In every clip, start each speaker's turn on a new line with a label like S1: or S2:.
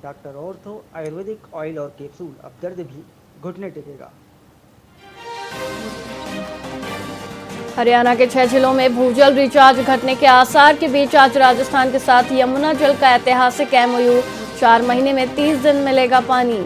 S1: Doctor ortho Ayurvedic oil और capsule, अब दर्द भी घुटने टेकेगा।
S2: हरियाणा के 6 जिलों में भूजल रिचार्ज घटने के आसार के बीच आज राजस्थान के साथ यमुना जल का ऐतिहासिक एमओयू, 4 महीने में 30 दिन मिलेगा पानी।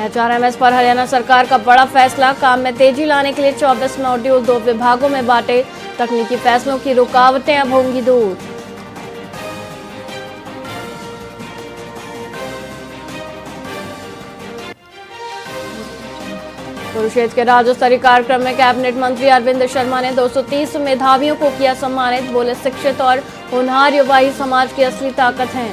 S2: एचआरएमएस पर हरियाणा सरकार का बड़ा फैसला, काम में तेजी लाने के लिए 24 मॉड्यूल 2 विभागों में बांटे, तकनीकी फैसलों की रुकावटें अब होंगी दूर। कुरुक्षेत्र के राज्य स्तरीय कार्यक्रम में कैबिनेट मंत्री अरविंद शर्मा ने 230 मेधावियों को किया सम्मानित, बोले शिक्षित और होनहार युवा ही समाज की असली ताकत हैं।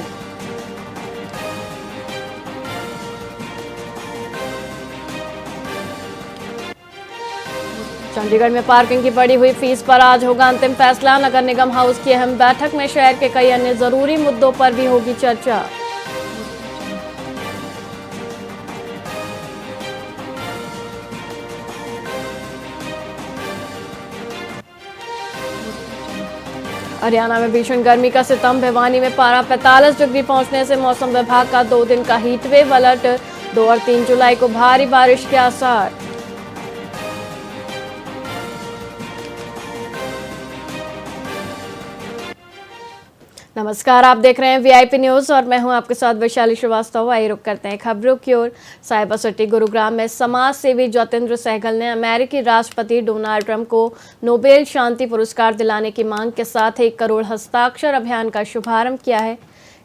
S2: चंडीगढ़ में पार्किंग की बढ़ी हुई फीस पर आज होगा अंतिम फैसला, नगर निगम हाउस की अहम बैठक में शहर के कई अन्य जरूरी मुद्दों पर भी होगी चर्चा। हरियाणा में भीषण गर्मी का सितम, भिवानी में पारा 45 डिग्री पहुंचने से मौसम विभाग का 2 दिन का हीटवेव अलर्ट, 2 और 3 जुलाई को भारी बारिश के आसार। नमस्कार, आप देख रहे हैं वीआईपी न्यूज और मैं हूं आपके साथ वैशाली श्रीवास्तव। आइए रुक करते हैं खबरों की ओर। साइबर सिटी गुरुग्राम में समाज सेवी ज्योतिंद्र सहगल ने अमेरिकी राष्ट्रपति डोनाल्ड ट्रंप को नोबेल शांति पुरस्कार दिलाने की मांग के साथ 1 करोड़ हस्ताक्षर अभियान का शुभारंभ किया है।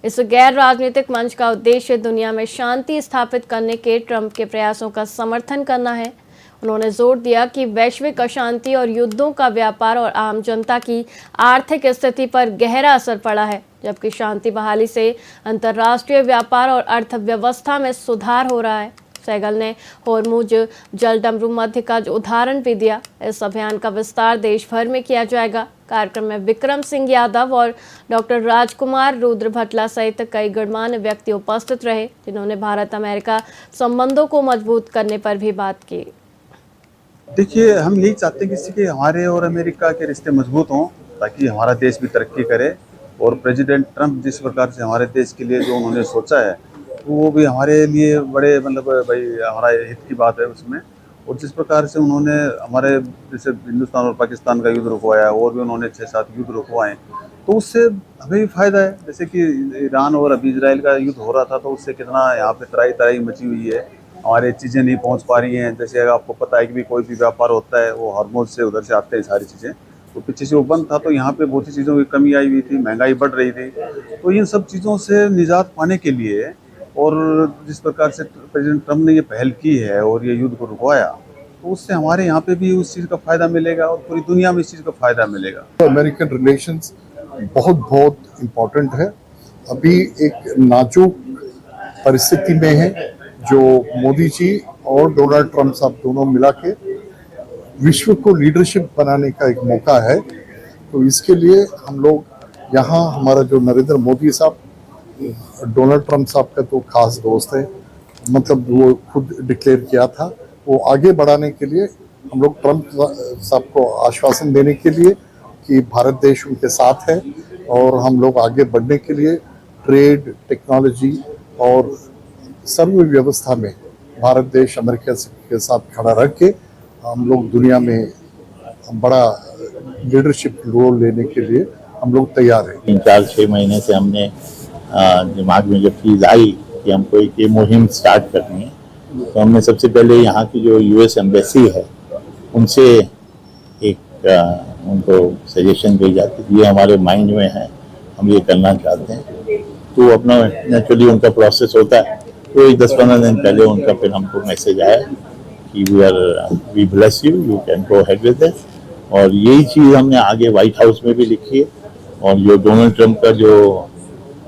S2: इस गैर राजनीतिक मंच का उद्देश्य दुनिया में शांति स्थापित करने के ट्रंप के प्रयासों का समर्थन करना है। उन्होंने जोर दिया कि वैश्विक अशांति और युद्धों का व्यापार और आम जनता की आर्थिक स्थिति पर गहरा असर पड़ा है, जबकि शांति बहाली से अंतर्राष्ट्रीय व्यापार और अर्थव्यवस्था में सुधार हो रहा है। सहगल ने होर्मुज जलडमरू मध्य का उदाहरण भी दिया। इस अभियान का विस्तार देश भर में किया जाएगा। कार्यक्रम में विक्रम सिंह यादव और डॉक्टर राजकुमार रुद्र भटला सहित कई गणमान्य व्यक्ति उपस्थित रहे, जिन्होंने भारत अमेरिका संबंधों को मजबूत करने पर भी बात की।
S3: देखिए, हम यही चाहते हैं किसी के हमारे और अमेरिका के रिश्ते मजबूत हों, ताकि हमारा देश भी तरक्की करे। और प्रेसिडेंट ट्रंप जिस प्रकार से हमारे देश के लिए जो उन्होंने सोचा है, तो वो भी हमारे लिए बड़े भाई हमारा हित की बात है उसमें। और जिस प्रकार से उन्होंने हमारे जैसे हिंदुस्तान और पाकिस्तान का युद्ध रुकवाया, और भी उन्होंने 6-7 युद्ध रुकवाए, तो उससे हमें भी फायदा है। जैसे कि ईरान और अभी इजराइल का युद्ध हो रहा था, तो उससे कितना यहाँ पे तराई तराई मची हुई है, हमारे चीज़ें नहीं पहुंच पा रही हैं। जैसे अगर आपको पता है कि भी कोई भी व्यापार होता है वो हार्मोज से उधर से आते हैं सारी चीज़ें, तो पीछे से वो बंद था, तो यहाँ पे बहुत सी चीज़ों की कमी आई हुई थी, महंगाई बढ़ रही थी। तो इन सब चीज़ों से निजात पाने के लिए, और जिस प्रकार से प्रेसिडेंट ट्रंप ने ये पहल की है और ये युद्ध को रुकवाया, तो उससे हमारे यहाँ पे भी उस चीज़ का फ़ायदा मिलेगा और पूरी दुनिया में इस चीज़ का फ़ायदा मिलेगा।
S4: अमेरिकन रिलेशंस बहुत इम्पोर्टेंट है। अभी एक नाजुक परिस्थिति में है, जो मोदी जी और डोनाल्ड ट्रंप साहब दोनों मिला के विश्व को लीडरशिप बनाने का एक मौका है। तो इसके लिए हम लोग यहाँ, हमारा जो नरेंद्र मोदी साहब, डोनाल्ड ट्रंप साहब का तो खास दोस्त है, मतलब वो खुद डिक्लेयर किया था, वो आगे बढ़ाने के लिए हम लोग ट्रंप साहब को आश्वासन देने के लिए कि भारत देश उनके साथ है, और हम लोग आगे बढ़ने के लिए ट्रेड, टेक्नोलॉजी और सर्व व्यवस्था में भारत देश अमेरिका के साथ खड़ा रख के हम लोग दुनिया में बड़ा लीडरशिप रोल लेने के लिए हम लोग तैयार हैं।
S5: 3-4-6 महीने से हमने दिमाग में जब चीज़ आई कि हमको एक ये मुहिम स्टार्ट करनी है, तो हमने सबसे पहले यहाँ की जो यूएस एम्बेसी है उनसे एक उनको सजेशन भेजा कि ये हमारे माइंड में है, हम ये करना चाहते हैं। तो अपना नेचुरली उनका प्रोसेस होता है, तो 10-15 दिन पहले उनका फिर हमको मैसेज आया कि we bless you, you can go ahead with this. और यही चीज़ हमने आगे व्हाइट हाउस में भी लिखी है, और जो डोनाल्ड ट्रंप का जो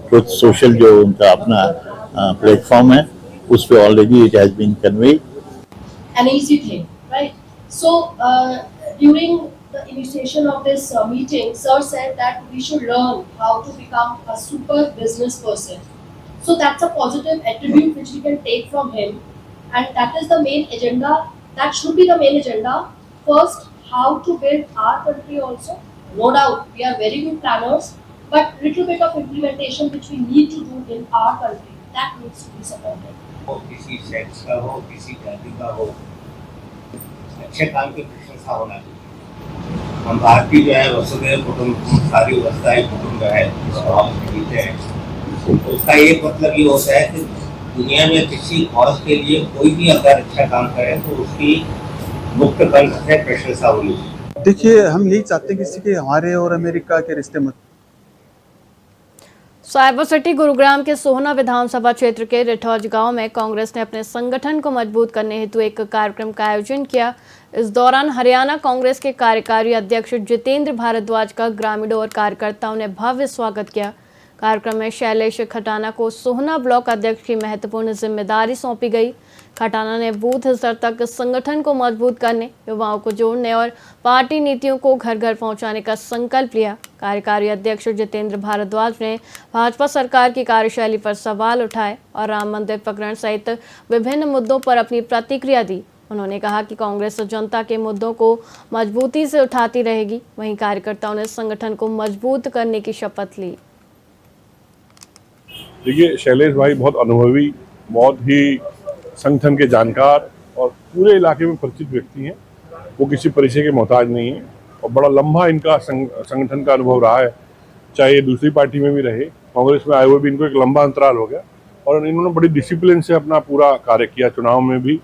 S5: ट्रुथ सोशल जो उनका अपना प्लेटफॉर्म है, उस पर already it has been conveyed.
S6: An easy thing, right? So during the initiation of this meeting, sir said that we should learn how to become a super business person. So that's a positive attribute which we can take from him, and that is the main agenda. That should be the main agenda. First, how to build our country also. No doubt, we are very good planners, but little bit of implementation which we need to do in our country, that needs to be supported.
S7: हो, किसी sex का हो, किसी जाति का हो, अच्छे काम की प्रशंसा होना चाहिए। हम भारतीय जो है वसुधैव कुटुंबकम, सारी व्यवस्थाएं कुटुंब जो है स्वभाव से जीते हैं। तो उसका एक मतलब ये होता है कि दुनिया में किसी कॉज के लिए कोई भी अगर अच्छा काम करे तो उसकी मुक्त कंठ से प्रशंसा होनी चाहिए।
S3: देखिए हम यही चाहते हैं किसी के हमारे और अमेरिका के रिश्ते मजबूत
S2: साइबर सिटी गुरुग्राम के सोहना विधानसभा क्षेत्र के रिठौज गांव में कांग्रेस ने अपने संगठन को मजबूत करने हेतु एक कार्यक्रम का आयोजन किया। इस दौरान हरियाणा कांग्रेस के कार्यकारी अध्यक्ष जितेंद्र भारद्वाज का ग्रामीणों और कार्यकर्ताओं ने भव्य स्वागत किया। कार्यक्रम में शैलेश खटाना को सोहना ब्लॉक अध्यक्ष की महत्वपूर्ण जिम्मेदारी सौंपी गई। खटाना ने बूथ स्तर तक संगठन को मजबूत करने, युवाओं को जोड़ने और पार्टी नीतियों को घर घर पहुंचाने का संकल्प लिया। कार्यकारी अध्यक्ष जितेंद्र भारद्वाज ने भाजपा सरकार की कार्यशैली पर सवाल उठाए और राम मंदिर प्रकरण सहित विभिन्न मुद्दों पर अपनी प्रतिक्रिया दी। उन्होंने कहा कि कांग्रेस जनता के मुद्दों को मजबूती से उठाती रहेगी। वहीं कार्यकर्ताओं ने संगठन को मजबूत करने की शपथ ली।
S8: देखिए शैलेश भाई बहुत अनुभवी, बहुत ही संगठन के जानकार और पूरे इलाके में परिचित व्यक्ति हैं। वो किसी परिचय के मोहताज नहीं है और बड़ा लंबा इनका संगठन का अनुभव रहा है। चाहे ये दूसरी पार्टी में भी रहे, कांग्रेस में आए हुए भी इनको एक लंबा अंतराल हो गया और इन्होंने बड़ी डिसिप्लिन से अपना पूरा कार्य किया, चुनाव में भी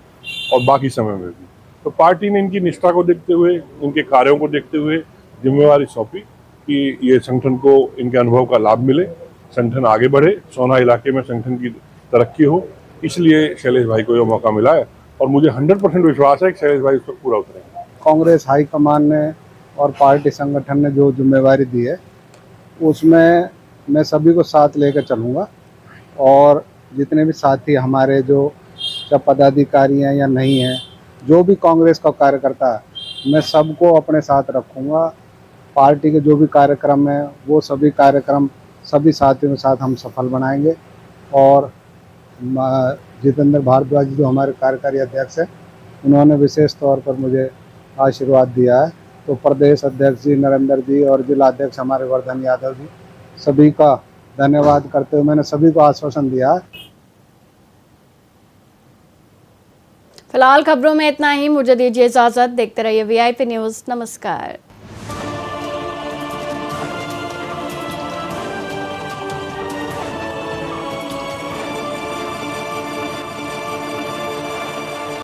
S8: और बाकी समय में भी। तो पार्टी ने इनकी निष्ठा को देखते हुए, इनके कार्यों को देखते हुए जिम्मेवारी सौंपी कि ये संगठन को इनके अनुभव का लाभ मिले, संगठन आगे बढ़े, सोहना इलाके में संगठन की तरक्की हो। इसलिए शैलेश भाई को यह मौका मिला है और मुझे 100% विश्वास है कि शैलेश भाई उस पर पूरा उतरेंगे।
S9: कांग्रेस हाईकमान ने और पार्टी संगठन ने जो जिम्मेवारी दी है उसमें मैं सभी को साथ लेकर चलूँगा और जितने भी साथी हमारे जो पदाधिकारी हैं या नहीं हैं, जो भी कांग्रेस का कार्यकर्ता है, मैं सबको अपने साथ रखूँगा। पार्टी के जो भी कार्यक्रम हैं वो सभी कार्यक्रम सभी साथियों के साथ हम सफल बनाएंगे। और जितेंद्र भारद्वाज जो हमारे कार्यकारी अध्यक्ष हैं, उन्होंने विशेष तौर पर मुझे आशीर्वाद दिया है। तो प्रदेश अध्यक्ष जी नरेंद्र जी और जिला अध्यक्ष हमारे वर्धन यादव जी, सभी का धन्यवाद करते हुए मैंने सभी को आश्वासन दिया है।
S2: फिलहाल खबरों में इतना ही। मुझे दीजिए इजाजत। देखते रहिए VIP न्यूज़। नमस्कार।